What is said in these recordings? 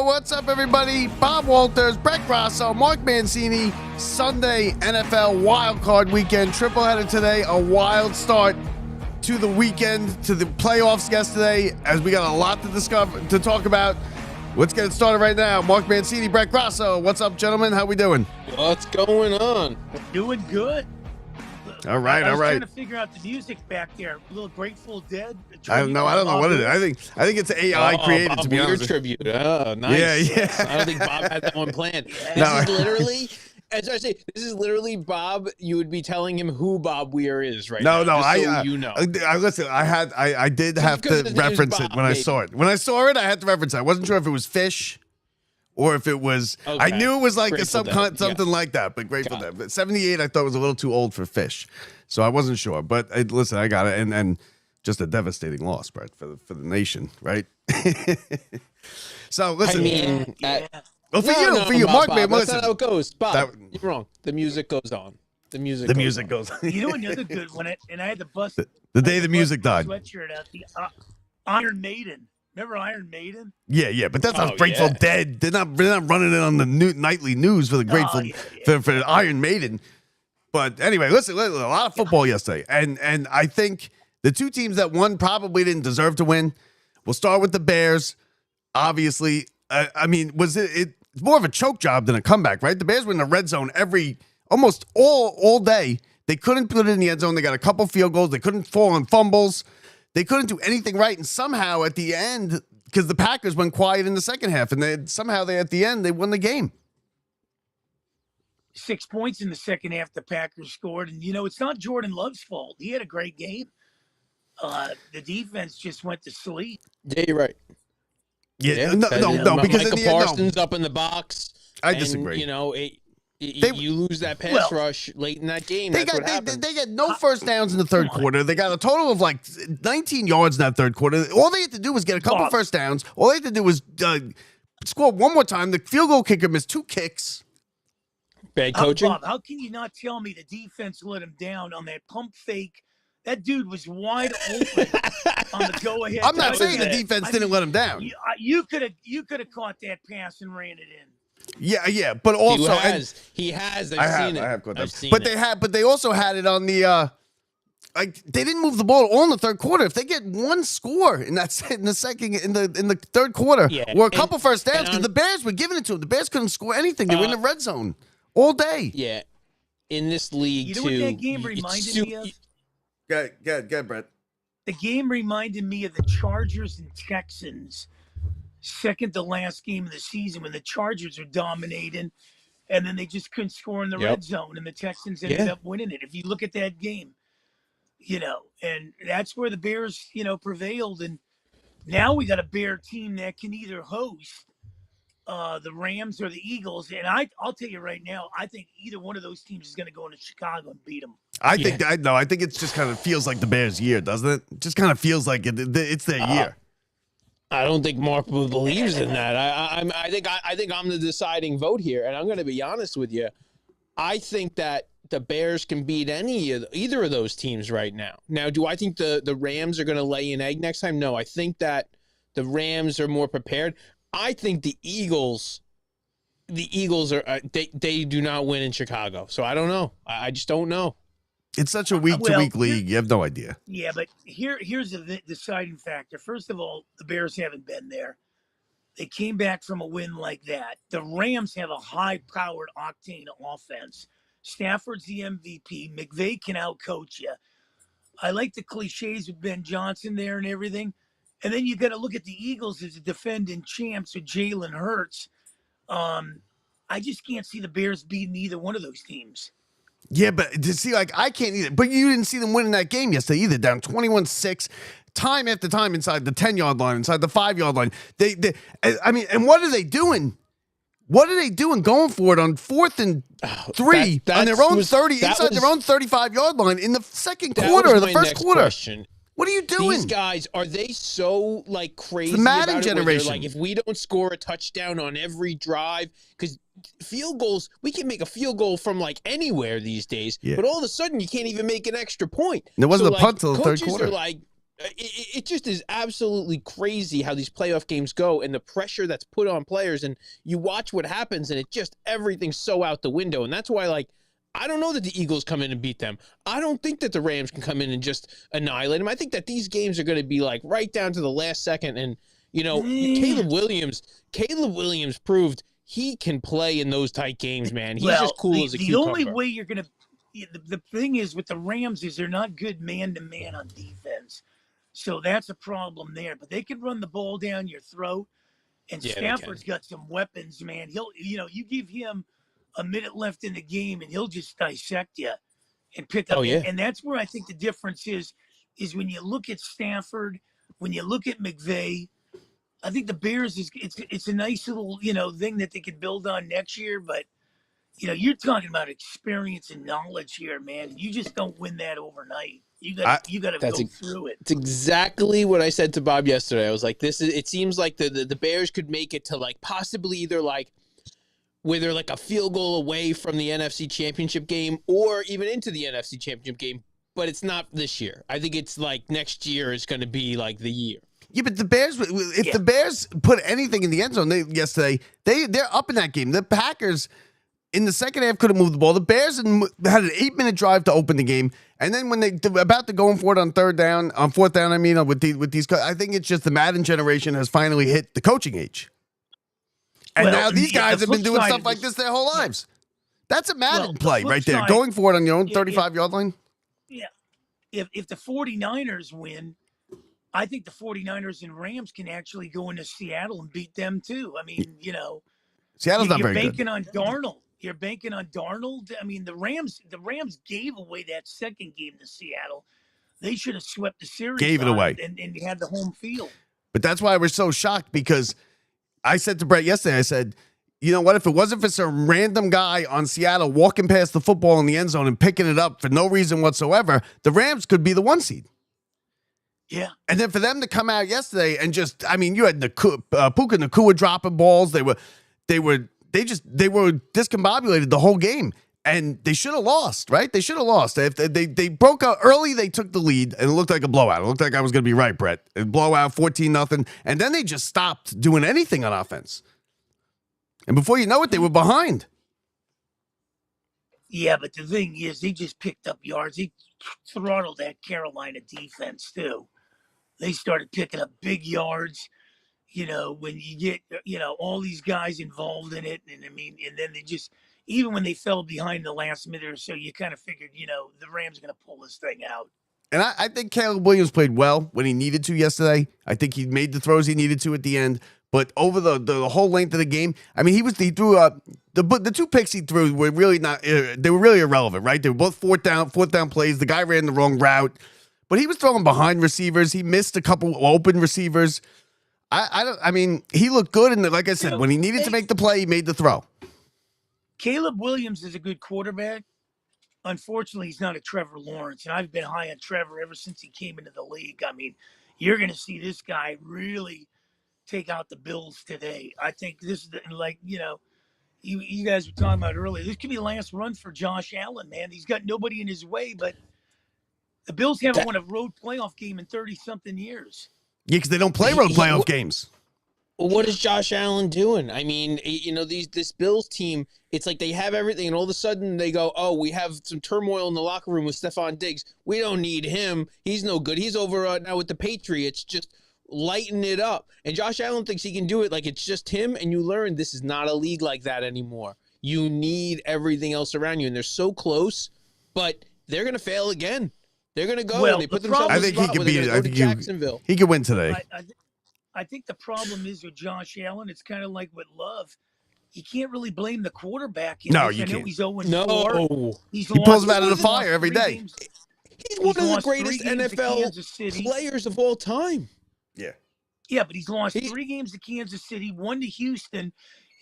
What's up, everybody? Bob Walters, Brett Grasso, Mark Mancini. Sunday NFL Wildcard weekend. Tripleheader today. A wild start to the weekend, to the playoffs yesterday, as we got a lot to talk about. Let's get it started right now. Mark Mancini, Brett Grasso. What's up, gentlemen? How we doing? What's going on? Doing good. All right. I was trying to figure out the music back there. A little Grateful Dead. I don't know what it is. I think it's AI created, Bob to be honest. Tribute. Oh, nice. Yeah. I don't think Bob had that one planned. No. This is literally, as I say, this is literally Bob. You would be telling him who Bob Weir is right now. No, Listen, I did have to reference it when I saw it. When I saw it, I had to reference it. I wasn't sure if it was Fish or if it was. Okay. I knew it was like something like that, but Grateful Dead. But 78, I thought was a little too old for Fish, so I wasn't sure. But listen, I got it, and just a devastating loss, Brett, for the nation, right? So listen. I mean, well, for you, Mark, man, that's listen. not how it goes. Bob, you're wrong. The music goes on. The music goes on. You know another good one, and I had to bust the day the music died. Sweatshirt out the Iron Maiden. Remember Iron Maiden? Yeah, but that's not Grateful Dead. They're not running it on the nightly news for the Grateful for Iron Maiden. But anyway, listen, a lot of football yesterday, and I think the two teams that won probably didn't deserve to win. We'll start with the Bears. Obviously, I mean, it's more of a choke job than a comeback, right? The Bears were in the red zone almost all day. They couldn't put it in the end zone. They got a couple field goals. They couldn't fall on fumbles. They couldn't do anything right. And somehow at the end, because the Packers went quiet in the second half, and at the end, they won the game. 6 points in the second half the Packers scored. And, it's not Jordan Love's fault. He had a great game. The defense just went to sleep. Yeah, you're right. Yeah, no, because Micah Parsons up in the box. I disagree. You lose that pass rush late in that game. They got no first downs in the third quarter. They got a total of like 19 yards in that third quarter. All they had to do was get a couple first downs. All they had to do was score one more time. The field goal kicker missed 2 kicks. Bad coaching. Bob, how can you not tell me the defense let him down on that pump fake? That dude was wide open on the go-ahead. I'm not saying the defense didn't let him down. You could have caught that pass and ran it in. Yeah, but also he has. I have caught that. But they also had it on the they didn't move the ball all in the third quarter. If they get one score in the third quarter, or a couple first downs, because the Bears were giving it to them. The Bears couldn't score anything. They were in the red zone all day. Yeah, in this league, you know what that game reminded me of? Go ahead, Brett. The game reminded me of the Chargers and Texans. Second to last game of the season when the Chargers were dominating, and then they just couldn't score in the red zone, and the Texans ended up winning it. If you look at that game, and that's where the Bears, prevailed. And now we got a Bear team that can either host the Rams or the Eagles. And I'll tell you right now, I think either one of those teams is going to go into Chicago and beat them. I think it just kind of feels like the Bears' year, doesn't it? It just kind of feels like it's their year. I don't think Mark believes in that. I think I'm the deciding vote here, and I'm going to be honest with you. I think that the Bears can beat either of those teams right now. Now, do I think the Rams are going to lay an egg next time? No, I think that the Rams are more prepared. I think the Eagles are they do not win in Chicago. So I don't know. I just don't know. It's such a week-to-week league. You have no idea. Yeah, but here's the deciding factor. First of all, the Bears haven't been there. They came back from a win like that. The Rams have a high-powered octane offense. Stafford's the MVP. McVay can outcoach you. I like the cliches with Ben Johnson there and everything. And then you got to look at the Eagles as a defending champs with Jalen Hurts. I just can't see the Bears beating either one of those teams. Yeah, but to see, I can't either. But you didn't see them winning that game yesterday either. Down 21-6, time after time inside the 10-yard line, inside the 5-yard line. And what are they doing? What are they doing going for it on 4th and 3 on their own 30 inside their own 35-yard line in the second quarter or the first quarter? Question. What are you doing? These guys, are they so like crazy Madden about it? Where they're generation. like, if we don't score a touchdown on every drive, because field goals, we can make a field goal from like anywhere these days, Yeah. but all of a sudden you can't even make an extra point. There wasn't So, a punt till the third coaches quarter. are like, it just is absolutely crazy how these playoff games go and the pressure that's put on players. And you watch what happens, and it just everything's so out the window. And that's why, like, I don't know that the Eagles come in and beat them. I don't think that the Rams can come in and just annihilate them. I think that these games are going to be like right down to the last second. And, you know, Caleb Williams proved he can play in those tight games, man. He's just cool as a cucumber. The only way you're going to – the thing is with the Rams is they're not good man-to-man on defense. So that's a problem there. But they can run the ball down your throat. And Stafford's got some weapons, man. You give him – a minute left in the game, and he'll just dissect you and pick up. And that's where I think the difference is when you look at Stafford, when you look at McVay. I think the Bears it's a nice little thing that they could build on next year. But you're talking about experience and knowledge here, man. You just don't win that overnight. You got to go through it. It's exactly what I said to Bob yesterday. I was like, it seems like the Bears could make it to like possibly either like where they're like a field goal away from the NFC Championship game or even into the NFC Championship game, but it's not this year. I think it's like next year is going to be like the year. Yeah, but the Bears, if the Bears put anything in the end zone yesterday, they're up in that game. The Packers in the second half couldn't move the ball. The Bears had an 8-minute drive to open the game, and then when they about to go for it on fourth down, with these, I think it's just the Madden generation has finally hit the coaching age. And now these guys have been doing stuff like this their whole lives. That's a Madden play right there. Going for it on your own 35-yard line. Yeah. If the 49ers win, I think the 49ers and Rams can actually go into Seattle and beat them too. I mean, Seattle's not very good. You're banking on Darnold. You're banking on Darnold. I mean, the Rams gave away that second game to Seattle. They should have swept the series. Gave it away. And had the home field. But that's why we're so shocked, because I said to Brett yesterday, I said, you know what? If it wasn't for some random guy on Seattle walking past the football in the end zone and picking it up for no reason whatsoever, the Rams could be the 1 seed. Yeah. And then for them to come out yesterday and just, I mean, you had Puka Nacua dropping balls. They were discombobulated the whole game. And they should have lost, right? They should have lost. If they broke out early, they took the lead, and it looked like a blowout. It looked like I was going to be right, Brett. A blowout, 14-0. And then they just stopped doing anything on offense. And before you know it, they were behind. Yeah, but the thing is, they just picked up yards. They throttled that Carolina defense, too. They started picking up big yards. When you get, all these guys involved in it. And then they just... Even when they fell behind the last minute or so, you kind of figured, the Rams are going to pull this thing out. And I think Caleb Williams played well when he needed to yesterday. I think he made the throws he needed to at the end. But over the whole length of the game, I mean, he threw the 2 picks he threw were really not. They were really irrelevant, right? They were both fourth down plays. The guy ran the wrong route, but he was throwing behind receivers. He missed a couple open receivers. I mean, he looked good, and like I said, when he needed to make the play, he made the throw. Caleb Williams is a good quarterback. Unfortunately, he's not a Trevor Lawrence, and I've been high on Trevor ever since he came into the league. I mean, you're going to see this guy really take out the Bills today. I think this is you guys were talking about earlier. This could be the last run for Josh Allen, man. He's got nobody in his way, but the Bills haven't won a road playoff game in 30-something years. Yeah, because they don't play road playoff games. Well, what is Josh Allen doing? I mean, this Bills team, it's like they have everything, and all of a sudden they go, oh, we have some turmoil in the locker room with Stephon Diggs. We don't need him. He's no good. He's over now with the Patriots, just lighten it up. And Josh Allen thinks he can do it like it's just him, and you learn this is not a league like that anymore. You need everything else around you, and they're so close, but they're going to fail again. They're going to go, and they put themselves in the spot where they're going to go to Jacksonville. He could win today. I think the problem is with Josh Allen, it's kind of like with Love. You can't really blame the quarterback. No, you can't. He's 0-4. No. He pulls him out of the fire every day. He's one of the greatest NFL players of all time. Yeah. Yeah, but he's lost 3 games to Kansas City, 1 to Houston,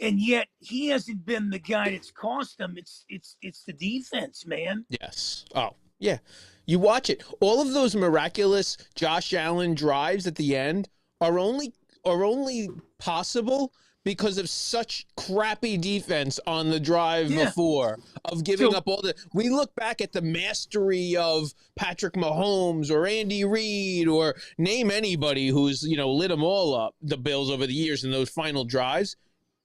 and yet he hasn't been the guy that's cost them. It's the defense, man. Yes. Oh, yeah. You watch it. All of those miraculous Josh Allen drives at the end are only possible because of such crappy defense on the drive before, of giving up all the. We look back at the mastery of Patrick Mahomes or Andy Reid or name anybody who's lit them all up, the Bills, over the years in those final drives.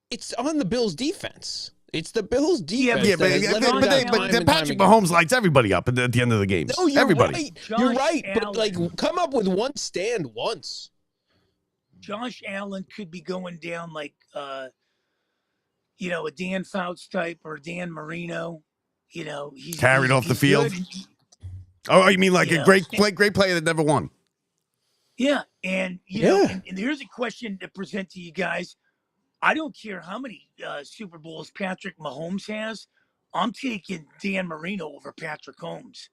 It's on the Bills defense. It's the Bills defense. Yeah, but Patrick Mahomes lights everybody up at the end of the games. No, you're everybody. Right. You're right. But come up with one stand once. Josh Allen could be going down like, a Dan Fouts type or Dan Marino. He's carried off the field. Oh, you mean like a great player that never won? Yeah, and and here's a question to present to you guys. I don't care how many Super Bowls Patrick Mahomes has. I'm taking Dan Marino over Patrick Mahomes.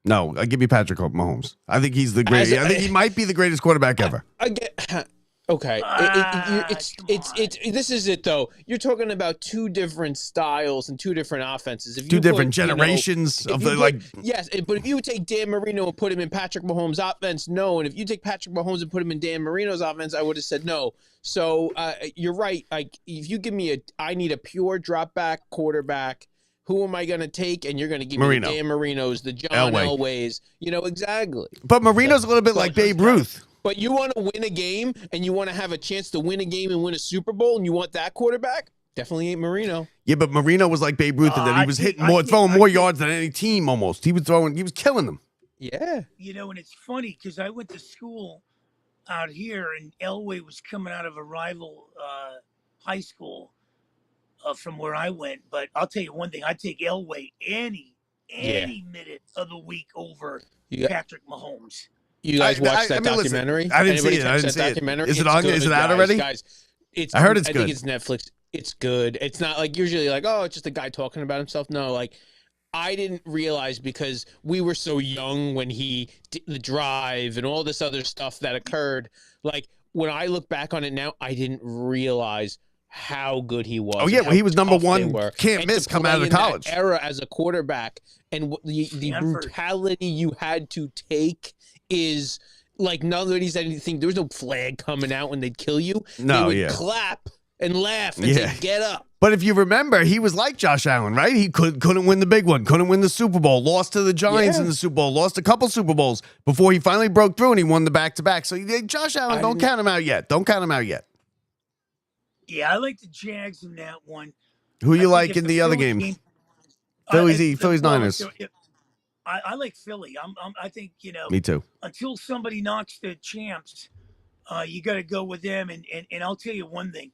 No, I give you Patrick Mahomes. I think he's the greatest. I think he might be the greatest quarterback ever. I get. Okay, this is it though. You're talking about two different styles and two different offenses. If you two different generations of the Yes, but if you take Dan Marino and put him in Patrick Mahomes' offense, no. And if you take Patrick Mahomes and put him in Dan Marino's offense, I would have said no. So you're right. Like if you give me I need a pure drop back quarterback. Who am I going to take? And you're going to give me the Dan Marinos, the John Elways. Exactly. But Marino's a little bit like Babe Ruth. But you want to win a game, and you want to have a chance to win a game and win a Super Bowl, and you want that quarterback? Definitely ain't Marino. Yeah, but Marino was like Babe Ruth, and then he was throwing more yards than any team almost. He was killing them. Yeah. And it's funny because I went to school out here, and Elway was coming out of a rival high school from where I went. But I'll tell you one thing: I'd take Elway any minute of the week over Patrick Mahomes. You guys watched that documentary? Listen, I didn't see it. Is it on? Is it out already? Guys, I heard it's good. I think it's Netflix. It's good. It's not like usually like, oh, it's just a guy talking about himself. No, like I didn't realize because we were so young when he did the drive and all this other stuff that occurred. Like when I look back on it now, I didn't realize how good he was. Oh yeah, well, he was number one. Can't miss coming out of college. That era as a quarterback and the brutality you had to take is like nobody's anything. There was no flag coming out when they'd kill you. No, they would clap and laugh and say, "Get up." But if you remember, he was like Josh Allen, right? He couldn't win the big one, couldn't win the Super Bowl, lost to the Giants in the Super Bowl, lost a couple Super Bowls before he finally broke through and he won the back-to-back. So Josh Allen, don't count him out yet. Don't count him out yet. Yeah, I like the Jags in that one. Who you like in the other game? Phillies Niners. I like Philly. I think Me too. Until somebody knocks the champs, you got to go with them. And I'll tell you one thing,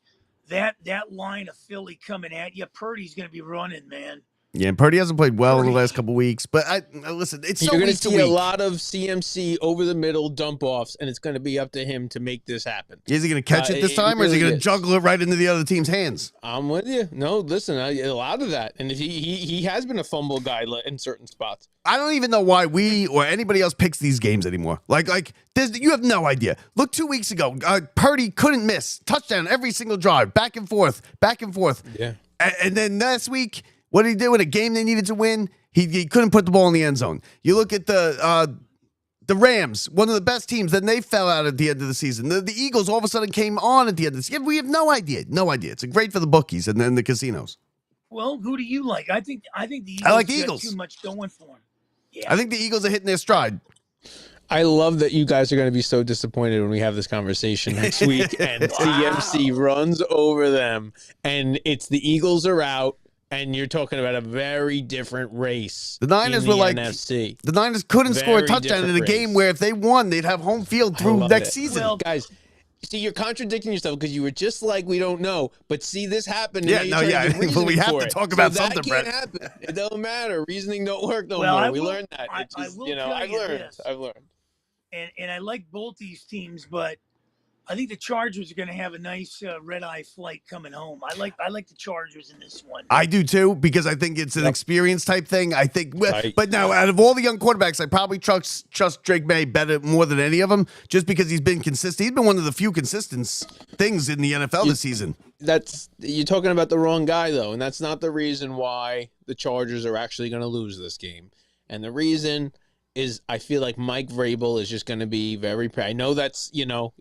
that line of Philly coming at you, Purdy's going to be running, man. Yeah, and Purdy hasn't played well in the last couple of weeks. But listen, it's so you're going to see a lot of CMC over the middle dump offs, and it's going to be up to him to make this happen. Is he going to catch it this time, or is he going to juggle it right into the other team's hands? I'm with you. No, listen, a lot of that, and if he has been a fumble guy in certain spots. I don't even know why we or anybody else picks these games anymore. Like you have no idea. Look, 2 weeks ago, Purdy couldn't miss touchdown every single drive, back and forth. Yeah, and then last week. What did he do in a game they needed to win? He couldn't put the ball in the end zone. You look at the Rams, one of the best teams, then they fell out at the end of the season. The Eagles all of a sudden came on at the end of the season. We have no idea. It's great for the bookies and then the casinos. Well, who do you like? I think the Eagles. I like the Eagles. Got too much going for them. Yeah. I think the Eagles are hitting their stride. I love that you guys are going to be so disappointed when we have this conversation next week and CMC runs over them and it's the Eagles are out. And you're talking about a very different race. The Niners were like NFC. The Niners couldn't score a touchdown in a game where if they won, they'd have home field through next season. Well, guys, see, you're contradicting yourself because you were just like we don't know. But see, this happened. Yeah, no, yeah. But we have to talk about something, Brett. That can't happen. It don't matter. Reasoning don't work no more. We learned that. I've learned. And I like both these teams, but I think the Chargers are going to have a nice red-eye flight coming home. I like the Chargers in this one. I do too because I think it's an experience type thing. I think, but now out of all the young quarterbacks, I probably trust Drake May more than any of them, just because he's been consistent. He's been one of the few consistent things in the NFL this season. You're talking about the wrong guy though, and that's not the reason why the Chargers are actually going to lose this game. And the reason is I feel like Mike Vrabel is just going to be very – I know that's,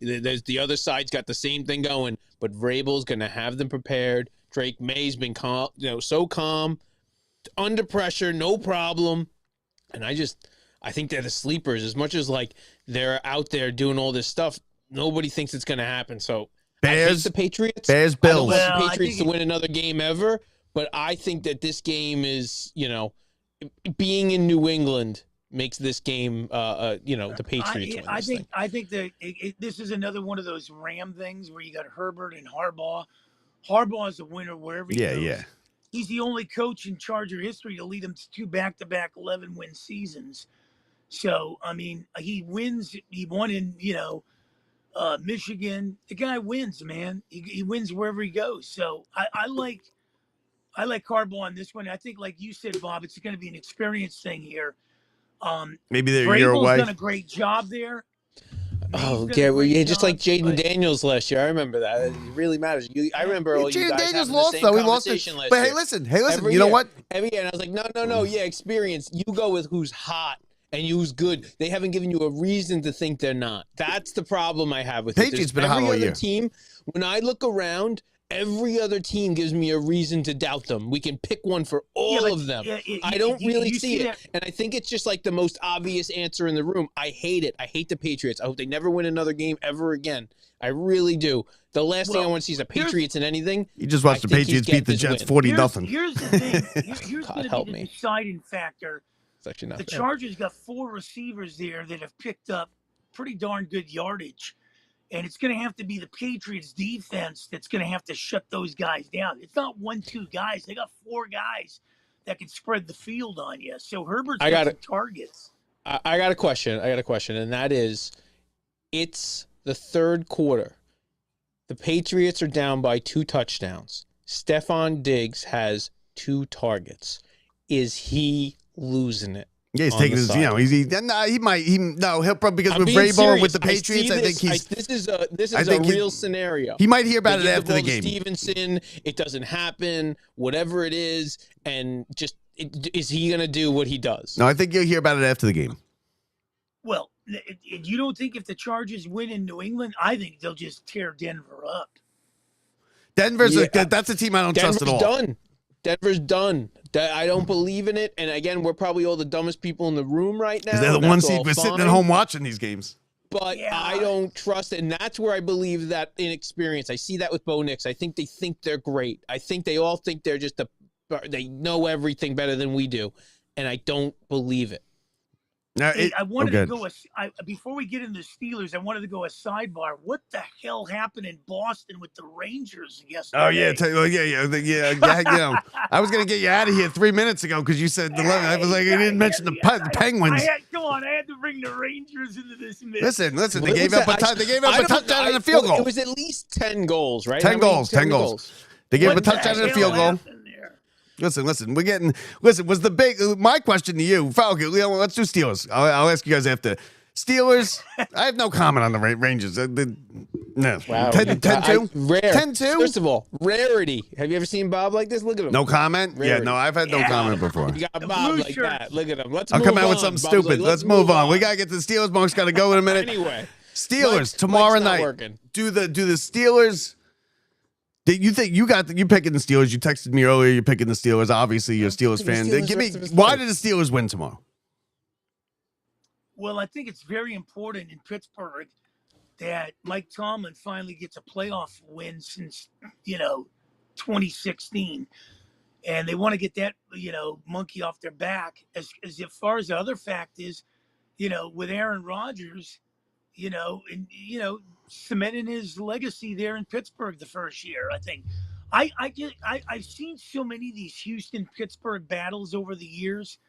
there's the other side's got the same thing going, but Vrabel's going to have them prepared. Drake May's been calm, so calm, under pressure, no problem. And I think they're the sleepers. As much as, like, they're out there doing all this stuff, nobody thinks it's going to happen. So Bears, I hate the Patriots. Bears, Bills. I don't want the Patriots to win another game ever, but I think that this game is, being in New England – makes this game, the Patriots win this thing. I think that this is another one of those Ram things where you got Herbert and Harbaugh. Harbaugh is a winner wherever he goes. Yeah. He's the only coach in Charger history to lead them to 2 back-to-back 11-win seasons. So, I mean, he wins. He won in, Michigan. The guy wins, man. He wins wherever he goes. So I like Harbaugh on this one. I think, like you said, Bob, it's going to be an experience thing here. Maybe they're a year away. Done a great job there. Oh, yeah, just like Jaden Daniels last year. I remember that. It really matters. I remember all you guys Daniels having lost, the same though. He lost conversation last But year. hey, listen. You know what? Every year, and I was like, no, yeah, experience. You go with who's hot and who's good. They haven't given you a reason to think they're not. That's the problem I have with Patriots it. been a hot all year. Team, when I look around, every other team gives me a reason to doubt them. We can pick one for all of them. I don't really see it. And I think it's just like the most obvious answer in the room. I hate it. I hate the Patriots. I hope they never win another game ever again. I really do. The last thing I want to see is the Patriots in anything. You just watched the Patriots beat the Jets 40-0. Here's the thing. Here's going to be the deciding factor. It's actually not the Chargers got 4 receivers there that have picked up pretty darn good yardage. And it's going to have to be the Patriots defense that's going to have to shut those guys down. It's not 1-2 guys. They got 4 guys that can spread the field on you. So Herbert's got some targets. I got a question. And that is, it's the third quarter. The Patriots are down by 2 touchdowns. Stephon Diggs has 2 targets. Is he losing it? Yeah, he's taking his, he'll probably, because with Vrabel with the Patriots, I think this is a real scenario. He might hear about it after the game. Stevenson, it doesn't happen, whatever it is, and just, is he going to do what he does? No, I think you'll hear about it after the game. Well, you don't think if the Chargers win in New England, I think they'll just tear Denver up. That's a team I don't trust at all. Denver's done. I don't believe in it. And again, we're probably all the dumbest people in the room right now. They're the one seed. We're sitting at home watching these games. But I don't trust it. And that's where I believe that inexperience. I see that with Bo Nix. I think they think they're great. I think they all think they're just they know everything better than we do. And I don't believe it. Now, I wanted to go before we get into the Steelers. I wanted to go a sidebar. What the hell happened in Boston with the Rangers yesterday? Oh yeah, I was gonna get you out of here 3 minutes ago because you said 11. I was like, you didn't mention the Penguins. I had to bring the Rangers into this mix. Listen. They gave up a touchdown and a field goal. It was at least 10 goals, right? 10 goals. They gave up a touchdown and a field goal. Listen. Was the big? My question to you, Falcon. Let's do Steelers. I'll ask you guys after. Steelers. I have no comment on the Rangers. No. Wow. 10-2? Rare. 10-2? First of all, rarity. Have you ever seen Bob like this? Look at him. No comment? Rarity. Yeah, no, I've had no comment before. You got Bob like that. Look at him. I'll come out with something stupid. Let's move on. We got to get to the Steelers. Mark's got to go in a minute. Anyway. Steelers tomorrow night. Do the Steelers... You think you picking the Steelers? You texted me earlier. You're picking the Steelers. Obviously, you're a Steelers fan. Why did the Steelers win tomorrow? Well, I think it's very important in Pittsburgh that Mike Tomlin finally gets a playoff win since 2016, and they want to get that monkey off their back. As far as the other fact is, with Aaron Rodgers, cementing his legacy there in Pittsburgh the first year. I think I've seen so many of these Houston-Pittsburgh battles over the years.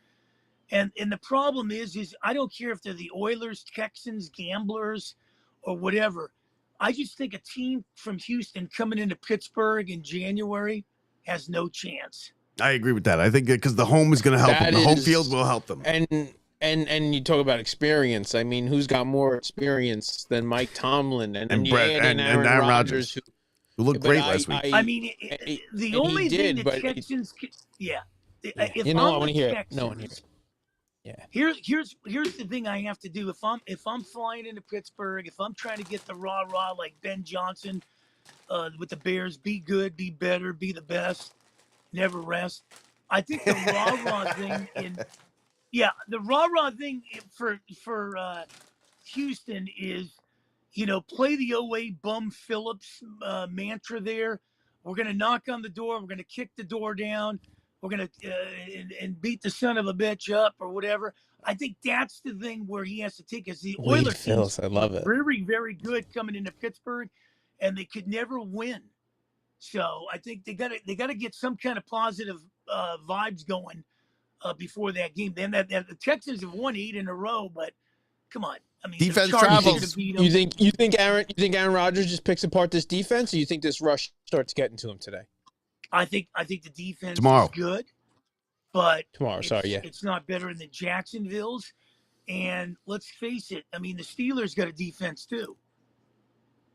And the problem is I don't care if they're the Oilers, Texans, Gamblers, or whatever. I just think a team from Houston coming into Pittsburgh in January has no chance. I agree with that. I think because the home is going to help them. The home field will help them. And you talk about experience. I mean, who's got more experience than Mike Tomlin and Aaron Rodgers, who looked great last week? The only thing the Texans, I want to hear it. No one here. Yeah. Here's the thing I have to do. If I'm flying into Pittsburgh, if I'm trying to get the rah-rah like Ben Johnson with the Bears, be good, be better, be the best, never rest. I think the rah-rah thing the rah-rah thing for Houston is, play the OA Bum Phillips mantra there. We're going to knock on the door. We're going to kick the door down. We're going to and beat the son of a bitch up or whatever. I think that's the thing where he has to take us. The Oilers Phillips, I love it. Very, very good coming into Pittsburgh, and they could never win. So I think they got to get some kind of positive vibes going before that game. Then the Texans have won 8 in a row, but come on. I mean, defense the Chargers travels. should have beat them. You think Aaron Rodgers just picks apart this defense, or you think this rush starts getting to him today? I think the defense Tomorrow is good, but Tomorrow, it's not better than Jacksonville's. And let's face it, I mean, the Steelers got a defense too.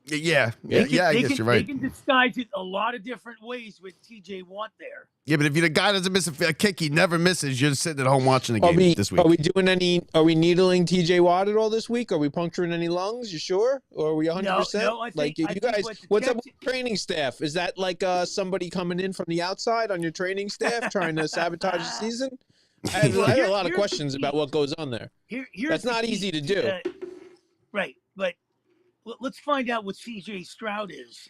Yeah, I guess you're right. They can disguise it a lot of different ways with TJ Watt there. Yeah, but if the guy doesn't miss a kick, he never misses. You're sitting at home watching the game this week. Are we needling TJ Watt at all this week? Are we puncturing any lungs? You sure? Or are we 100%? No, I think, you guys, what's up with your training staff? Is that like somebody coming in from the outside on your training staff trying to sabotage the season? I have a lot of questions about what goes on there. That's not easy to do. Right, but let's find out what CJ Stroud is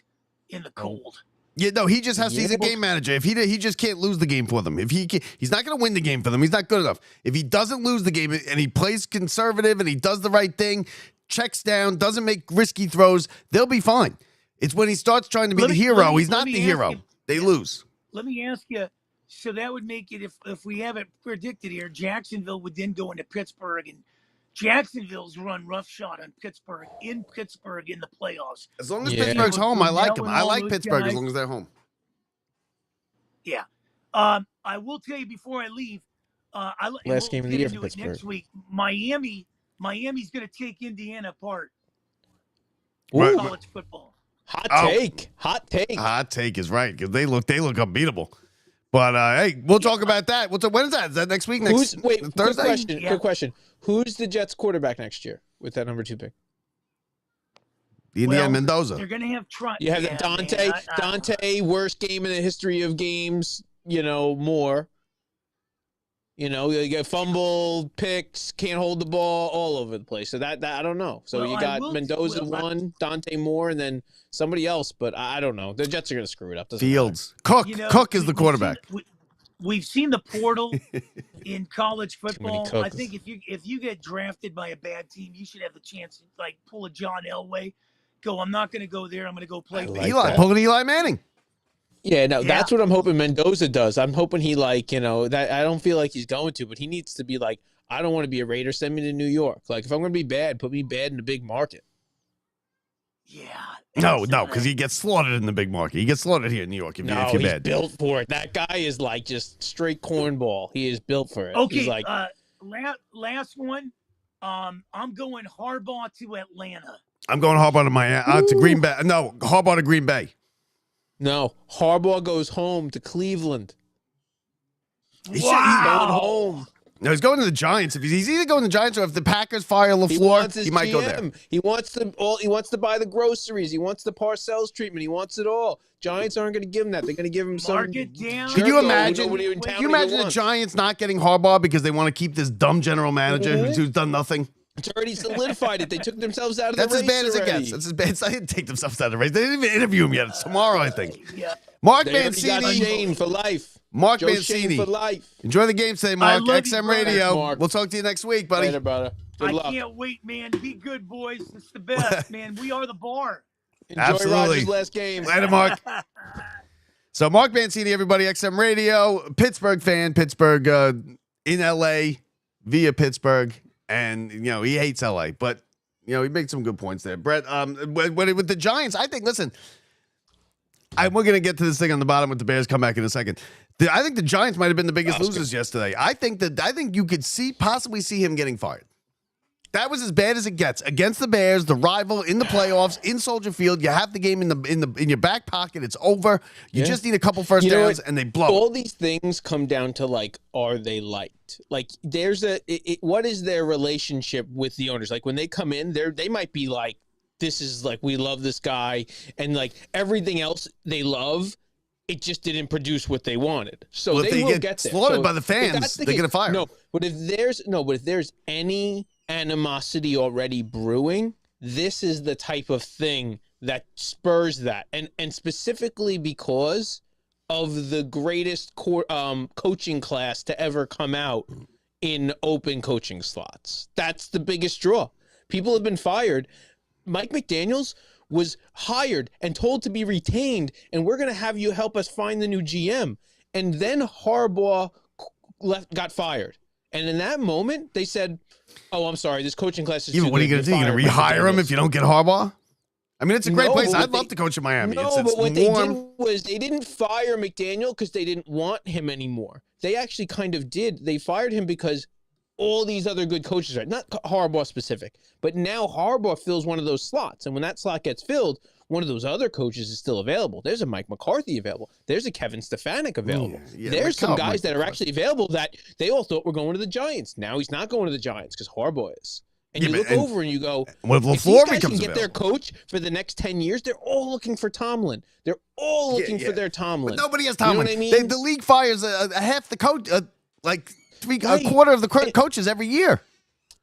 in the cold. Yeah, no, he just has to. He's a game manager. If he just can't lose the game for them. If he's not going to win the game for them. He's not good enough. If he doesn't lose the game and he plays conservative and he does the right thing, checks down, doesn't make risky throws, they'll be fine. It's when he starts trying to be the hero. He's not the hero. They lose. Let me ask you. So that would make it, if we have it predicted here, Jacksonville would then go into Pittsburgh, and Jacksonville's run roughshod on Pittsburgh in the playoffs. As long as Pittsburgh's home, I like them. I like Pittsburgh as long as they're home. Yeah. I will tell you before I leave. Last game of the year for Pittsburgh. Next week, Miami's going to take Indiana apart. Right. College football. Hot take. Hot take is right because they look unbeatable. But hey, we'll talk about that. When is that? Is that next week? Thursday? Quick question. Who's the Jets quarterback next year with that number 2 pick? The Indiana Mendoza. They're going to have You have Dante, worst game in the history of games. More. You get fumble, picks, can't hold the ball, all over the place. So that I don't know. So you got Mendoza 1, Dante Moore, and then somebody else. But I don't know. The Jets are going to screw it up. Fields. Cook. Cook is the quarterback. We've seen the portal in college football. I think if you get drafted by a bad team, you should have the chance to pull a John Elway. I'm not going to go there. I'm going to go play. Pulling Eli Manning. Yeah, that's what I'm hoping Mendoza does. I'm hoping he that I don't feel like he's going to, but he needs to be like, I don't want to be a Raider. Send me to New York. Like, if I'm going to be bad, put me bad in a big market. Yeah. No, because he gets slaughtered in the big market. He gets slaughtered here in New York if you're he's bad. Built for it. That guy is like just straight cornball. He is built for it. Okay, he's like, last one. I'm going Harbaugh to Atlanta. I'm going Harbaugh to Miami to Green Bay. No, Harbaugh to Green Bay. No, Harbaugh goes home to Cleveland. He's going home. No, he's going to the Giants. If he's either going to the Giants or if the Packers fire LaFleur, he might go there. He wants to buy the groceries. He wants the Parcells treatment. He wants it all. Giants aren't going to give him that. They're going to give him some. Can you imagine? Can you imagine the Giants not getting Harbaugh because they want to keep this dumb general manager who's done nothing? It's already solidified it. They took themselves out of the race. That's as bad as it gets. That's as bad. They didn't take themselves out of the race. They didn't even interview him yet. It's tomorrow, I think. Mark Mancini. Shane for life. Mark Joe Mancini. For life. Enjoy the game today, Mark. XM Radio. Mark. We'll talk to you next week, buddy. Later, brother. Good luck. I can't wait, man. Be good, boys. It's the best, man. We are the bar. Enjoy Rodgers' last game. Later, Mark. So, Mark Mancini, everybody, XM Radio, Pittsburgh fan, Pittsburgh in LA via Pittsburgh. And, he hates LA, but, he made some good points there. Brett, with the Giants, I think, listen, we're going to get to this thing on the bottom with the Bears come back in a second. I think the Giants might have been the biggest losers yesterday. I think you could possibly see him getting fired. That was as bad as it gets against the Bears, the rival in the playoffs in Soldier Field. You have the game in your back pocket. It's over. You just need a couple first downs, and they blow. All these things come down to like, are they liked? Like, there's what is their relationship with the owners? Like when they come in, they might be like, this is like, we love this guy, and like everything else they love. It just didn't produce what they wanted. So well, they will get there. Slaughtered by the fans. They're gonna fire. But if there's any animosity already brewing, this is the type of thing that spurs that, and specifically because of the greatest coaching class to ever come out in open coaching slots. That's the biggest draw. People have been fired. Mike McDaniels was hired and told to be retained, and we're going to have you help us find the new GM. And then Harbaugh got fired. And in that moment, they said, oh, I'm sorry, this coaching class is too what are you going to do? You're going to rehire him if you don't get Harbaugh? I mean, it's a great place. I'd love to coach in Miami. No, but what they did was they didn't fire McDaniel because they didn't want him anymore. They actually kind of did. They fired him because all these other good coaches are not Harbaugh specific, but now Harbaugh fills one of those slots. And when that slot gets filled, one of those other coaches is still available. There's a Mike McCarthy available. There's a Kevin Stefanik available. There's some guys that are actually available that they all thought were going to the Giants. Now he's not going to the Giants because Harbaugh is. And you look over and you go, if these guys can get their coach for the next 10 years, they're all looking for Tomlin. They're all looking for their Tomlin. But nobody has Tomlin. You know what I mean? The league fires half the coach, a quarter of the coaches every year.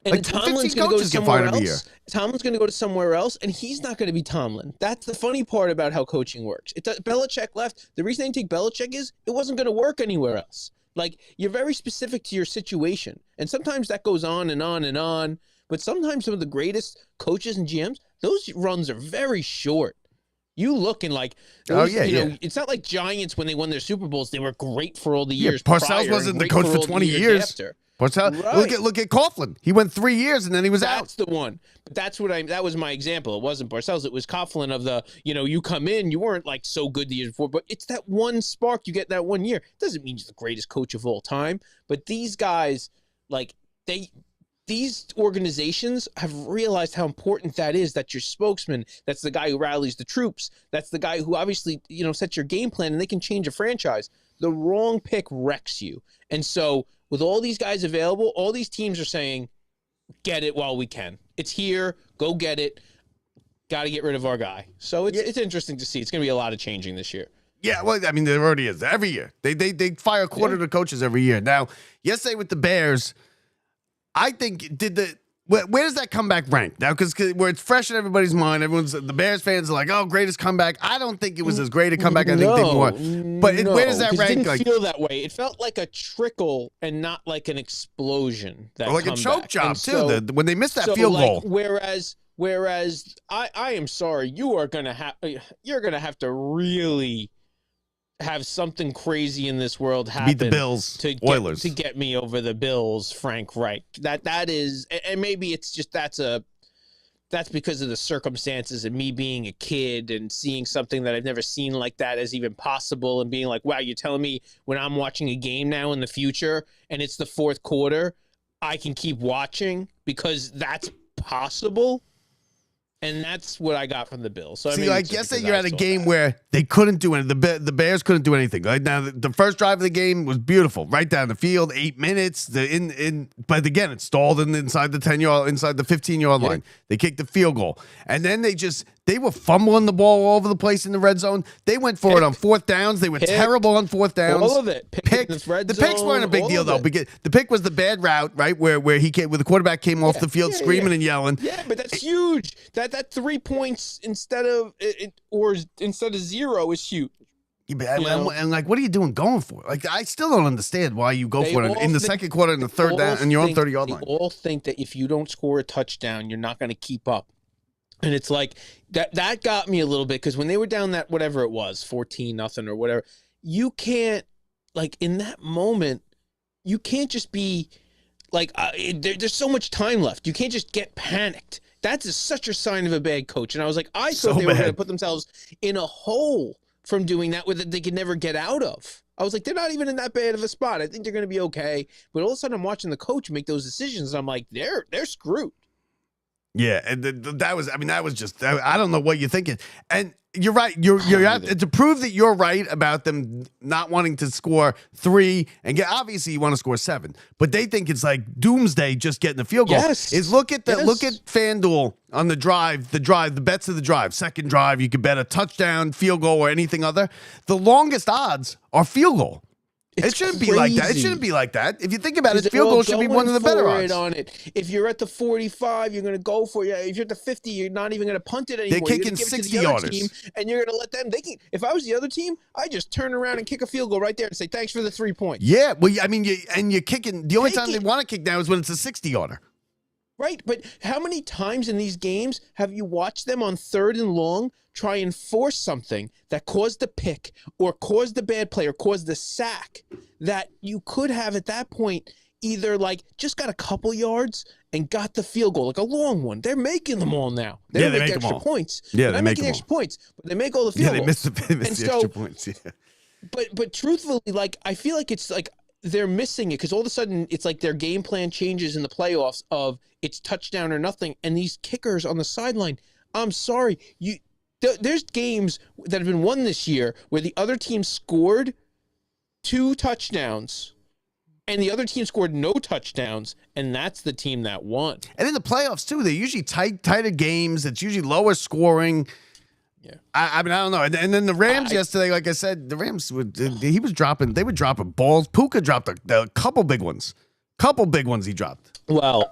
And like Tomlin's going to go to somewhere else. Tomlin's going to go to somewhere else, and he's not going to be Tomlin. That's the funny part about how coaching works. Belichick left. The reason they didn't take Belichick is it wasn't going to work anywhere else. Like, you're very specific to your situation, and sometimes that goes on and on and on. But sometimes some of the greatest coaches and GMs, those runs are very short. You look and like, it's not like Giants when they won their Super Bowls. They were great for all the years. Parcells wasn't the coach for 20 years. Parcells, right. Look at Coughlin. He went 3 years and then he was out. That's the one. But that was my example. It wasn't Parcells. It was Coughlin of the, you come in, you weren't like so good the years before, but it's that one spark you get that 1 year. Doesn't mean he's the greatest coach of all time. But these guys, like, these organizations have realized how important that is. That's your spokesman. That's the guy who rallies the troops. That's the guy who obviously, sets your game plan, and they can change a franchise. The wrong pick wrecks you. And so with all these guys available, all these teams are saying, get it while we can. It's here. Go get it. Got to get rid of our guy. So it's interesting to see. It's going to be a lot of changing this year. Yeah, well, I mean, there already is. Every year. They fire a quarter of the coaches every year. Now, yesterday with the Bears, I think where does that comeback rank now? Because where it's fresh in everybody's mind, the Bears fans are like, "Oh, greatest comeback." I don't think it was as great a comeback. I think they won. But where does that rank? It didn't feel that way. It felt like a trickle and not like an explosion. That like comeback. A choke job too. When they missed that field goal. Whereas I am sorry, you're gonna have to really have something crazy in this world happen. Beat the Bills, Oilers. To get me over the Bills, Frank Reich. That is, and maybe it's just that's because of the circumstances and me being a kid and seeing something that I've never seen like that as even possible and being like, wow, you're telling me when I'm watching a game now in the future and it's the fourth quarter, I can keep watching because that's possible. And that's what I got from the Bills. So I guess that you're at a game where they couldn't do anything. The Bears couldn't do anything. Right now, the first drive of the game was beautiful, right down the field, 8 minutes. But again, it stalled inside the 15-yard line. They kicked the field goal, and then they were fumbling the ball all over the place in the red zone. They went for it on fourth downs. They were terrible on fourth downs. All of it. The picks weren't a big deal though, because the pick was the bad route, right, where the quarterback came off the field screaming and yelling. Yeah, but that's huge. That 3 points instead of 0 is huge. Yeah, and like, what are you doing going for it? Like, I still don't understand why you go for it in the second quarter and the third down, and you're on 30-yard line. They all think that if you don't score a touchdown, you're not going to keep up. And it's like, that got me a little bit, because when they were down that, whatever it was, 14-0 or whatever, you can't, like, in that moment, you can't just be, like, there's so much time left. You can't just get panicked. That's such a sign of a bad coach. And I was like, I thought they were going to put themselves in a hole from doing that that they could never get out of. I was like, they're not even in that bad of a spot. I think they're going to be okay. But all of a sudden, I'm watching the coach make those decisions, and I'm like, they're screwed. Yeah, and that was just, I don't know what you're thinking. And you're right. You're to prove that you're right about them not wanting to score 3 and get, obviously you want to score 7, but they think it's like doomsday just getting the field goal. Yes. Look at FanDuel on the bets of the drive. Second drive, you could bet a touchdown, field goal, or anything other. The longest odds are field goal. It shouldn't be like that. It shouldn't be like that. If you think about it, field goal should be one of the better odds. On it. If you're at the 45, you're going to go for it. If you're at the 50, you're not even going to punt it anymore. They're kicking 60-yarders. And you're going to let them. If I was the other team, I just turn around and kick a field goal right there and say, thanks for the 3 points. Yeah, well, I mean, you're kicking. The only time they want to kick now is when it's a 60-yarder. Right, but how many times in these games have you watched them on 3rd and long try and force something that caused the pick or caused the bad play or caused the sack that you could have at that point either like just got a couple yards and got the field goal, like a long one. They're making them all now. They make extra points. Yeah, they make extra points, but they make all the field goals. Yeah, they miss the extra points. Yeah. But truthfully, like I feel like it's like they're missing it because all of a sudden it's like their game plan changes in the playoffs of it's touchdown or nothing, and these kickers on the sideline. I'm sorry, there's games that have been won this year where the other team scored 2 touchdowns and the other team scored no touchdowns, and that's the team that won. And in the playoffs too, they're usually tighter games. It's usually lower scoring. Yeah, I mean, I don't know. And then the Rams yesterday, like I said, the Rams they were dropping balls. Puka dropped a couple big ones. He dropped. Well,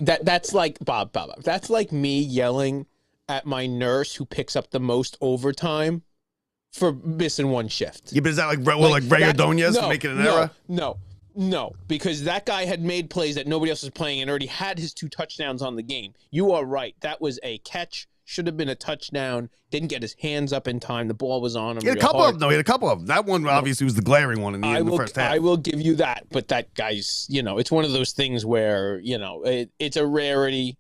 that's like Bob. That's like me yelling at my nurse who picks up the most overtime for missing 1 shift. Yeah, but is that like Ray Ordonez making an error? No, because that guy had made plays that nobody else was playing and already had his 2 touchdowns on the game. You are right. That was a catch. Should have been a touchdown. Didn't get his hands up in time. The ball was on him. He had a couple of them. That one obviously was the glaring one in the first half. I will give you that. But that guy's, it's one of those things where, it's a rarity.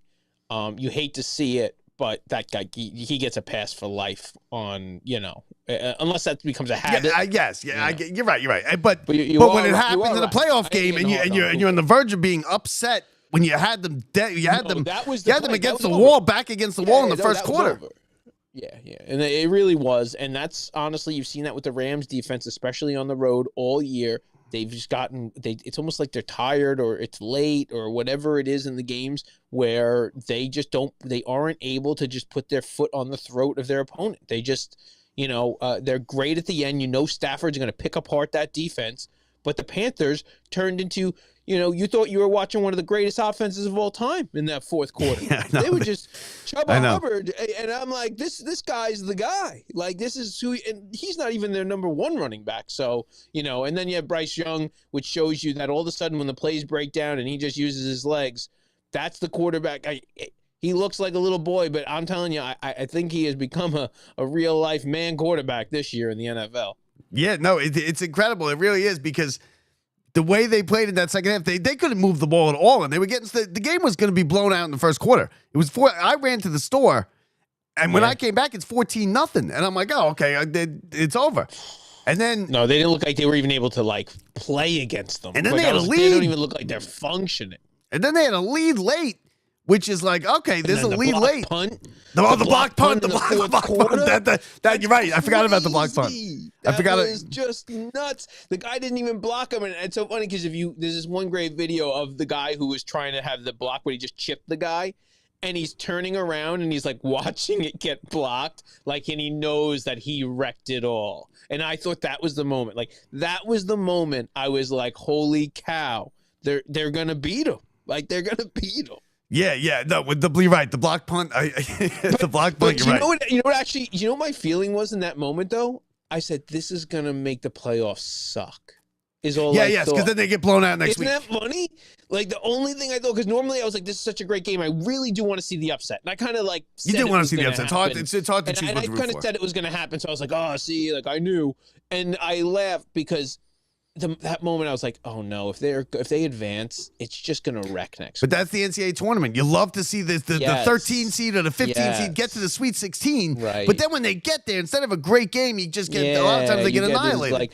You hate to see it, but that guy, he gets a pass for life on, unless that becomes a habit. You're right. But when it happens in a playoff game and you're on the verge of being upset, when you had them against the wall, back against the wall in the first quarter. Yeah, and it really was, and that's honestly, you've seen that with the Rams defense, especially on the road all year. They've just it's almost like they're tired or it's late or whatever it is in the games where they aren't able to just put their foot on the throat of their opponent. They just, they're great at the end. Stafford's going to pick apart that defense, but the Panthers turned into, you thought you were watching one of the greatest offenses of all time in that fourth quarter. Yeah, they were just Chuba Hubbard, and I'm like, this guy's the guy. Like, this is who, and he's not even their number 1 running back. So, and then you have Bryce Young, which shows you that all of a sudden when the plays break down and he just uses his legs, that's the quarterback. He looks like a little boy, but I'm telling you, I think he has become a real life man quarterback this year in the NFL. Yeah, no, it's incredible. It really is, because the way they played in that second half, they couldn't move the ball at all, and they were getting the game was going to be blown out in the first quarter. It was I ran to the store, and when I came back, it's 14-0, and I'm like, oh, okay, it's over. And then no, they didn't look like they were even able to play against them. And then they had a lead. They don't even look like they're functioning. And then they had a lead late, which is like, okay, there's a lead late. Punt. The block punt. The block punt. That you're right. I forgot about the block punt. That was just nuts. The guy didn't even block him, and it's so funny because there's this one great video of the guy who was trying to have the block where he just chipped the guy, and he's turning around and he's like watching it get blocked, and he knows that he wrecked it all. And I thought that was the moment. That was the moment I was like, holy cow, they're gonna beat him. They're gonna beat him. Yeah, no, you're right. The block punt, the block punt. You're right. You know what my feeling was in that moment though? I said, this is gonna make the playoffs suck. Because then they get blown out next week. Isn't that funny? The only thing I thought, because normally I was like, this is such a great game. I really do want to see the upset. And I kind of you do want to see the upset. It's hard to choose what to root for. And I kind of said it was going to happen. So I was like, oh, see, I knew. And I laughed because that moment I was like, oh no, if they advance, it's just going to wreck next week. But that's the NCAA tournament. You love to see the 13 seed or the 15 seed get to the Sweet 16. Right. But then when they get there, instead of a great game, you just get, a lot of times they get annihilated.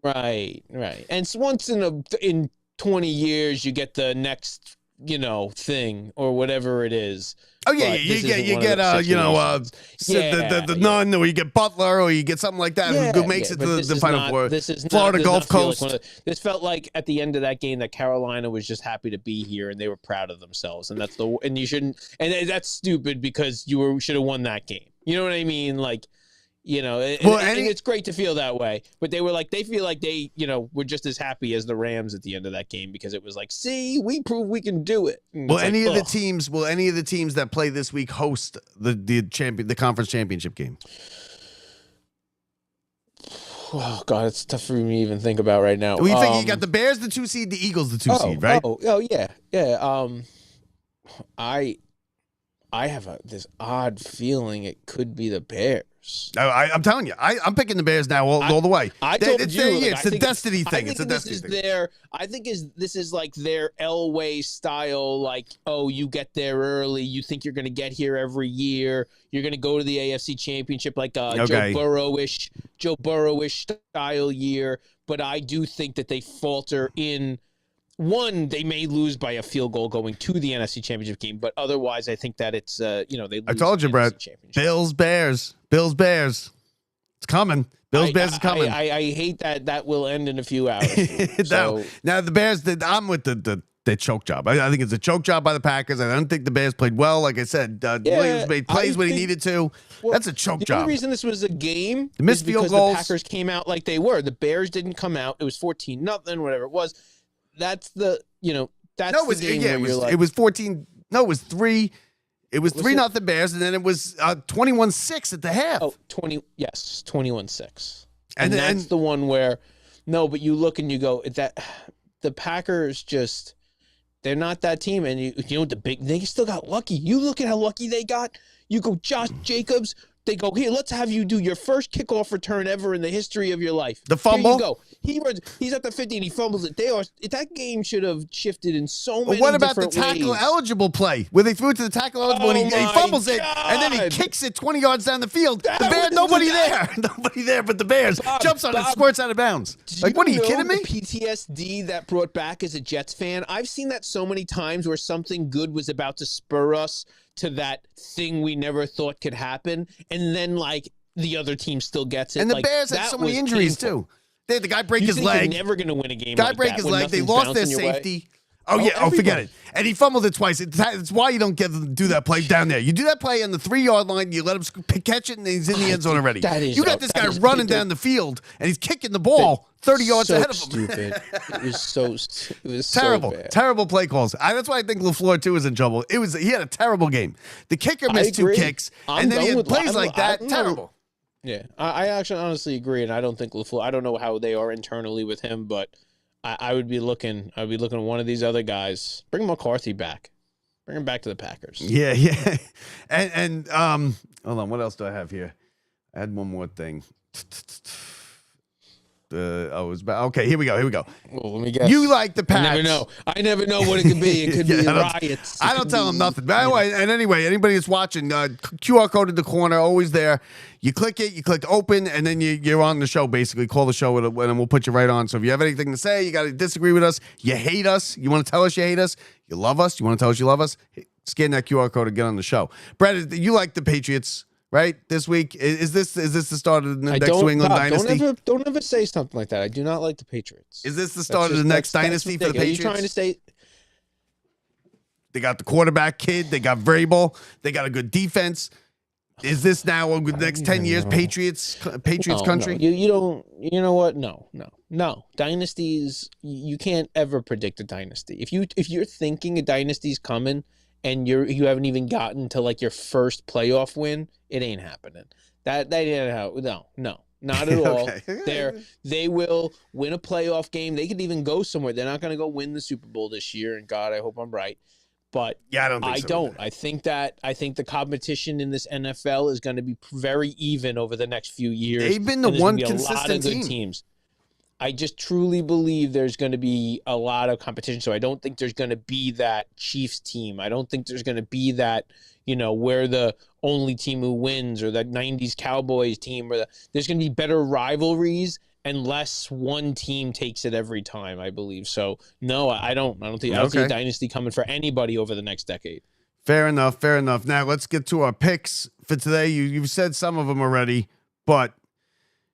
Right. And once in 20 years, you get the next thing or whatever it is. Oh yeah, But you this get isn't one of those situations. the nun, or you get Butler, or you get something like that who makes it but to this the is Final not- Four. This is Florida not, Gulf does not feel like Coast. this felt like at the end of that game that Carolina was just happy to be here and they were proud of themselves, and you shouldn't. And that's stupid because should have won that game. You know what I mean? Like. And it's great to feel that way, but they feel like they, were just as happy as the Rams at the end of that game because it was like, see, we proved we can do it. Will any of the teams that play this week host the conference championship game? Oh God, it's tough for me to even think about right now. What do you think? You got the Bears, the 2 seed, the Eagles, the 2 seed, right? Oh yeah. I have this odd feeling it could be the Bears. I'm telling you, I'm picking the Bears now all the way. It's a destiny thing. It's a destiny thing. I think this is like their Elway style. Like, oh, you get there early. You think you're going to get here every year. You're going to go to the AFC Championship like Joe Burrow-ish style year. But I do think that they falter in. One, they may lose by a field goal going to the NFC Championship game, but otherwise, I think that it's they lose. I told you, Brett. Bills Bears. It's coming. Bears is coming. I hate that will end in a few hours. Now the Bears. I'm with the choke job. I think it's a choke job by the Packers. I don't think the Bears played well. Like I said, Williams made plays when he needed to. Well, that's a choke job. The only reason this was a game the missed field goals. The Packers came out like they were. The Bears didn't come out. It was 14-0, whatever it was. That's the game it was 14. No, it was 3. It was 3-0 Bears, and then it was 21-6 at the half. Oh, 21-6. And that's the one where but you look and you go that the Packers just they're not that team, and they still got lucky. You look at how lucky they got. You go Josh Jacobs. They go, here, let's have you do your first kickoff return ever in the history of your life. The fumble? Here you go. He's at the 50 and he fumbles it. That game should have shifted in so many what about different the tackle ways. eligible play where they threw it to the tackle eligible and he fumbles it and then he kicks it 20 yards down the field? The Bears, nobody there but the Bears jumps on it, squirts out of bounds. Like, what are you kidding me? The PTSD that brought back as a Jets fan, I've seen that so many times where something good was about to spur us to that thing we never thought could happen, and then like the other team still gets it. And the Bears had so many injuries too. They had the guy break his leg. They're never going to win a game. Guy break his leg. They lost their safety. Forget it. And he fumbled it twice. It's why you don't do that play down there. You do that play on the 3-yard line. You let him catch it, and he's in the end zone already. You got this guy running down the field, and he's kicking the ball 30 yards ahead of him. Stupid. It was terrible. So bad. Terrible play calls. That's why I think LaFleur too is in trouble. He had a terrible game. The kicker missed 2 kicks, and then he had plays like that. Terrible. Yeah, I actually honestly agree, and I don't think LaFleur. I don't know how they are internally with him, but I would be looking. I'd be looking at one of these other guys. Bring McCarthy back. Bring him back to the Packers. Yeah. And hold on. What else do I have here? I had one more thing. Okay, here we go. Well, let me guess. You like the Pats. I never know what it could be. It could be riots. I don't tell them nothing. By the way, and anyway, anybody that's watching, QR code in the corner, always there. You click it, you click open, and then you're on the show, basically. Call the show, and we'll put you right on. So if you have anything to say, you got to disagree with us, you hate us, you want to tell us you hate us, you love us, you want to tell us you love us, scan that QR code and get on the show. Brad, you like the Patriots, right? This week, is this the start of the next New England dynasty? Don't ever say something like that. I do not like the Patriots. Is this the start of the next dynasty for the Patriots? Are you trying to say? They got the quarterback kid. They got Vrabel. They got a good defense. Is this now the next 10 years Patriots country? No. You don't. You know what? No. Dynasties. You can't ever predict a dynasty. If you're thinking a dynasty's coming and you haven't even gotten to like your first playoff win, it ain't happening. That ain't how. No, not at all. Okay. They will win a playoff game. They could even go somewhere. They're not going to go win the Super Bowl this year. And God, I hope I'm right. But yeah, I don't think so. I think the competition in this NFL is going to be very even over the next few years. They've been the one consistent a lot of good teams. I just truly believe there's going to be a lot of competition. So I don't think there's going to be that Chiefs team. I don't think there's going to be that, we're the only team who wins, or that 90s Cowboys team. There's going to be better rivalries, unless one team takes it every time, I believe. So no, I don't think I don't see a dynasty coming for anybody over the next decade. Fair enough. Fair enough. Now let's get to our picks for today. You've said some of them already, but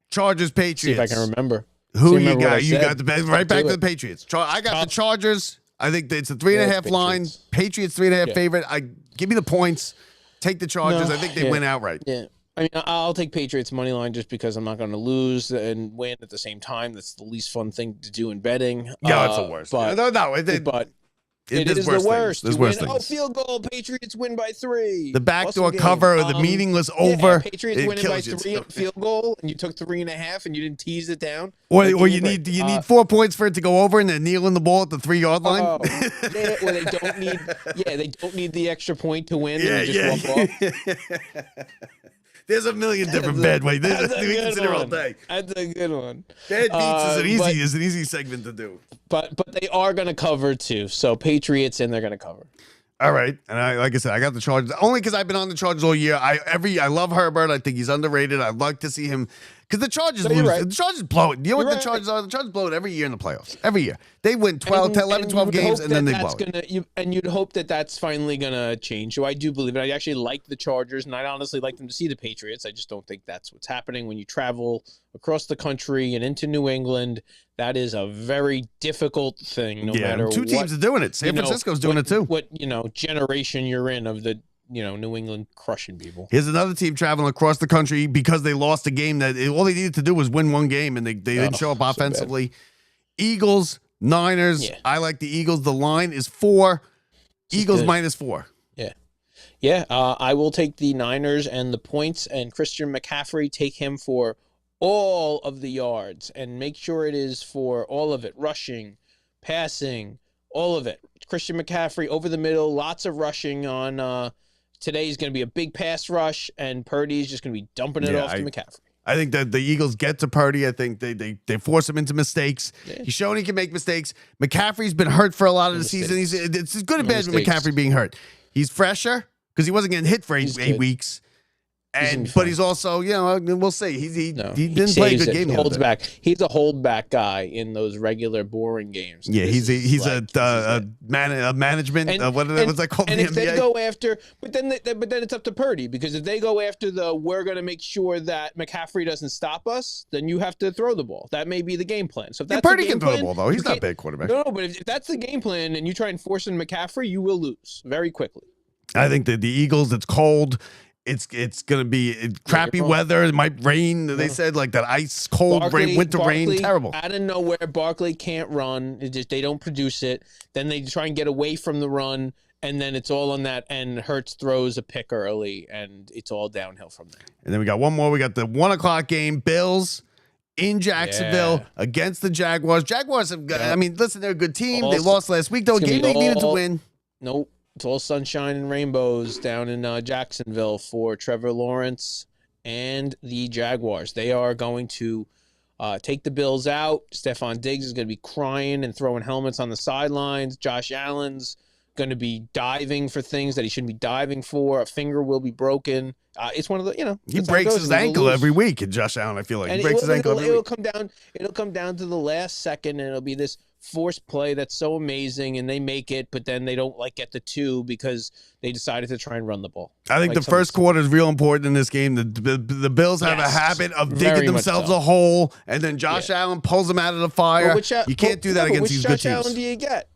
Chargers, Patriots. See if I can remember. Who you got? You got the best. Right back to the Patriots. I got the Chargers. I think it's a 3.5 line. Patriots 3.5 favorite. Give me the points. Take the Chargers. I think they win outright. Yeah. I mean, I'll take Patriots money line just because I'm not going to lose and win at the same time. That's the least fun thing to do in betting. Yeah, it's the worst. But it is the worst. There's worse things. Oh, field goal. Patriots win by 3. The backdoor cover or the meaningless over. Yeah, Patriots winning by 3 field goal, and you took 3.5, and you didn't tease it down. Or you need 4 points for it to go over, and then kneeling the ball at the 3-yard line. They don't need. Yeah, they don't need the extra point to win. And just walk off. There's a million different bad ways. We can sit here all day. That's a good one. Bad beats is an easy segment to do. But they are going to cover too. So Patriots, and they're going to cover. All right, and like I said, I got the Chargers only because I've been on the Chargers all year. I love Herbert. I think he's underrated. I'd like to see him because the Chargers lose. Right. The Chargers blow it. You know what the Chargers are? The Chargers blow it every year in the playoffs. Every year they win 11, 12 games, and then they blow it. And you'd hope that that's finally going to change. So I do believe it. I actually like the Chargers, and I'd honestly like them to see the Patriots. I just don't think that's what's happening when you travel across the country and into New England. That is a very difficult thing. No matter 2 teams are doing it. San Francisco's doing it too. What generation you're in of the New England crushing people. Here's another team traveling across the country because they lost a game that all they needed to do was win one game, and they didn't show up offensively. Eagles, Niners. Yeah. I like the Eagles. The line is 4. Eagles -4. Yeah. I will take the Niners and the points, and Christian McCaffrey, take him for all of the yards, and make sure it is for all of it, rushing, passing, all of it. Christian McCaffrey over the middle, lots of rushing on today's going to be a big pass rush, and Purdy's just going to be dumping it off to McCaffrey. I think that the Eagles get to Purdy. I think they force him into mistakes. Yeah. He's shown he can make mistakes. McCaffrey's been hurt for a lot of the season. It's as good and bad with McCaffrey being hurt. He's fresher because he wasn't getting hit for 8 weeks. But he's also, we'll see. He didn't play a good game. He holds back. He's a holdback guy in those regular boring games. Yeah, he's a management. What's that called? And if they go after, but then it's up to Purdy, because if they go after we're going to make sure that McCaffrey doesn't stop us, then you have to throw the ball. That may be the game plan. So if that's Purdy can throw the ball though. He's not a bad quarterback. No, but if that's the game plan and you try and force in McCaffrey, you will lose very quickly. I think that the Eagles, it's cold. It's going to be crappy weather. It might rain. They said like that ice cold winter rain. Terrible. Out of nowhere, Barkley can't run. They don't produce it. Then they try and get away from the run, and then it's all on that. And Hurts throws a pick early, and it's all downhill from there. And then we got one more. We got the 1:00 game. Bills in Jacksonville against the Jaguars. Jaguars have got, listen, they're a good team. They lost last week, though. A game they needed to win. Nope. It's all sunshine and rainbows down in Jacksonville for Trevor Lawrence and the Jaguars. They are going to take the Bills out. Stephon Diggs is going to be crying and throwing helmets on the sidelines. Josh Allen's going to be diving for things that he shouldn't be diving for. A finger will be broken. It's one of the, he breaks his ankle every week. And Josh Allen, I feel like he breaks his ankle every week. It'll come down to the last second, and it'll be this forced play that's so amazing, and they make it, but then they don't get the 2 because they decided to try and run the ball. I think the first quarter is real important in this game. The Bills have a habit of digging themselves a hole, and then Josh Allen pulls them out of the fire. You can't do that against these good teams.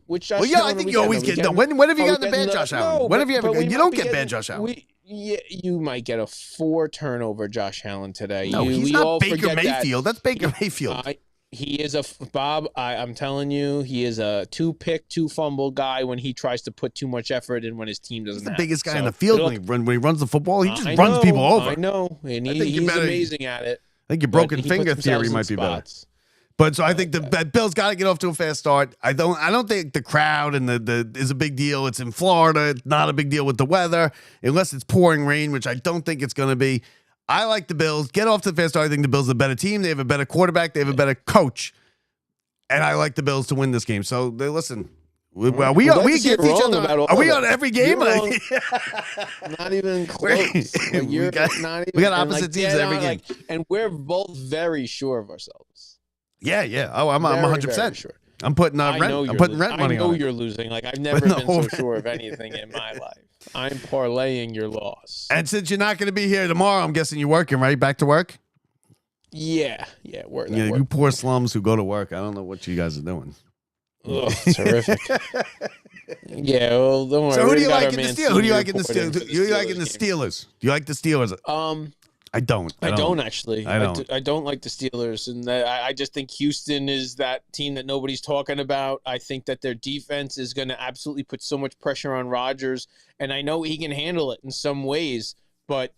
Which Josh Allen do you get? I think you always get. When have you gotten the bad Josh Allen? When have you ever? You don't get bad Josh Allen. You might get a 4 turnover Josh Allen today. No, he's not Baker Mayfield. That's Baker Mayfield. He is Bob. I'm telling you, he is a 2-pick, 2-fumble guy when he tries to put too much effort in when his team doesn't. He's the biggest guy in the field when he runs the football. He just runs people over. I know, and he's amazing at it. I think your broken finger theory might be better. But so I think the Bills got to get off to a fast start. I don't think the crowd and the is a big deal. It's in Florida. It's not a big deal with the weather unless it's pouring rain, which I don't think it's going to be. I like the Bills. Get off to the fast start. I think the Bills are a better team. They have a better quarterback. They have a better coach. And I like the Bills to win this game. So listen. We against each other. Are we on every game? Not even close. We got opposite teams every game. And we're both very sure of ourselves. Yeah. Oh, I'm Very, 100%. very sure. I'm putting I rent. know I'm you're putting lo- rent money I know on it. you're losing. Like I've never No. been so sure of anything in my life. I'm parlaying your loss. And since you're not going to be here tomorrow, I'm guessing you're working, right? Back to work? Yeah. Work. Yeah, you poor slums who go to work. I don't know what you guys are doing. Ugh, terrific. Yeah, well, don't worry. So who do We you got like our in the man Steelers? Who do you Senior like in the reporting Steelers? for Who do you like in the game. Steelers? Do you like the Steelers? I don't. I don't actually. I don't. I don't like the Steelers, and I just think Houston is that team that nobody's talking about. I think that their defense is going to absolutely put so much pressure on Rodgers, and I know he can handle it in some ways, but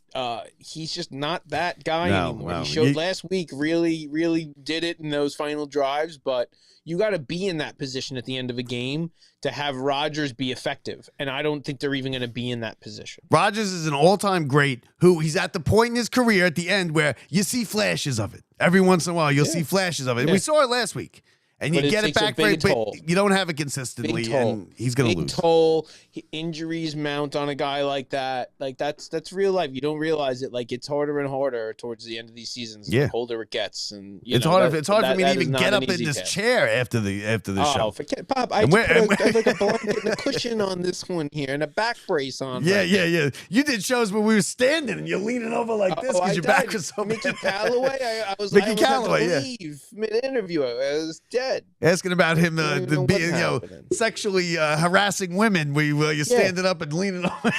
he's just not that guy anymore. No. He showed last week really did it in those final drives, but you got to be in that position at the end of a game to have Rodgers be effective, and I don't think they're even going to be in that position. Rodgers is an all-time great who he's at the point in his career at the end where you see flashes of it. Every once in a while, you'll see flashes of it. And we saw it last week. And you But it get it takes a back big but toll. you don't have it consistently, Big toll. and he's going to Big lose. toll, injuries mount on a guy like that. Like that's real life. You don't realize it. Like it's harder and harder towards the end of these seasons. Yeah. The older it gets, and It's hard for me to even get up in this task. chair after the show. Forget Pop. I And put like a blanket and a cushion on this one here and a back brace on. Yeah. You did shows where we were standing and you're leaning over like this because your back was so Mickey bad. Callaway. I was Mickey I almost had to Callaway, yeah. leave mid-interview. I was dead. Asking about him don't even know being, what's happening. sexually harassing women where you're standing up and leaning over.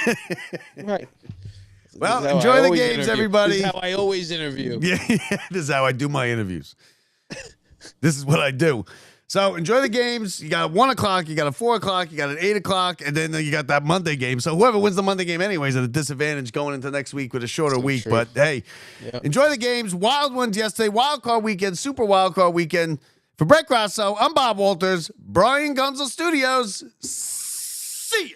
Right. Well, This is how enjoy I the always games, interview. everybody. This is how I always interview. Yeah, this is how I do my interviews. This is what I do. So enjoy the games. You got a 1 o'clock, you got a 4 o'clock, you got an 8 o'clock, and then you got that Monday game. So whoever wins the Monday game anyways at a disadvantage going into next week with a shorter week. true. But hey, Yep. enjoy the games. Wild ones yesterday, Wildcard weekend, Super Wildcard weekend. For Brett Grasso, I'm Bob Walters, Brian Gunzel Studios. See ya.